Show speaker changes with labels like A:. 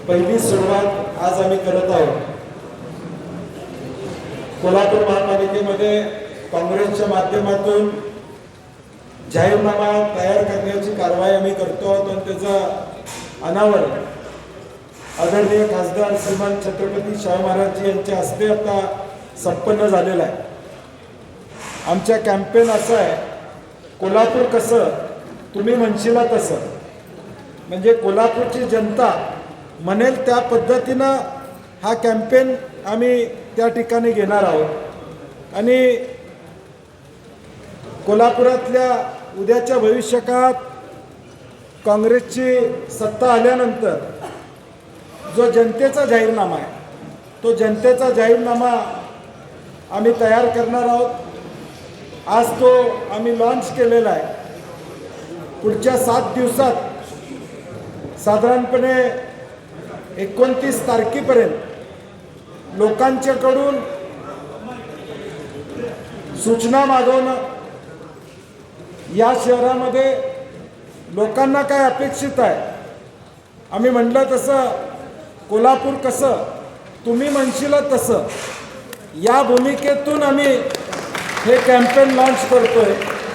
A: पहिली सुरुवात आज आम्ही करत आहोत। कोल्हापूर महापालिकेमध्ये काँग्रेसच्या माध्यमातून जाहीरनामा तयार करण्याची कारवाई आम्ही करतो आहोत आणि त्याचा अनावरण आदरणीय खासदार श्रीमान छत्रपती शाहू महाराज यांच्या हस्ते आता संपन्न झालेला आहे। आमच्या कॅम्पेन असं आहे, कोल्हापूर कसं तुम्ही म्हणशीला तसं, म्हणजे कोल्हापूरची जनता म्हणेल त्या पद्धतीनं हा कॅम्पेन आम्ही त्या ठिकाणी घेणार आहोत आणि कोल्हापुरातल्या उद्याच्या भविष्यकाळात काँग्रेसची सत्ता आल्यानंतर जो जनतेचा जाहीरनामा आहे तो जनतेचा जाहीरनामा आम्ही तयार करणार आहोत। आज तो आम्ही लॉन्च केलेला आहे। पुढच्या 7 दिवसात साधारणपणे 29 तारखेपर्यंत लोकांच्याकडून सूचना मागवणं, या शहरामध्ये लोकांना काय अपेक्षित आहे, आम्ही म्हटलं तसं कोल्हापूर कसं तुम्ही म्हणशील तसं, या भूमिकेतून आम्ही हे कॅम्पेन लॉन्च करतोय।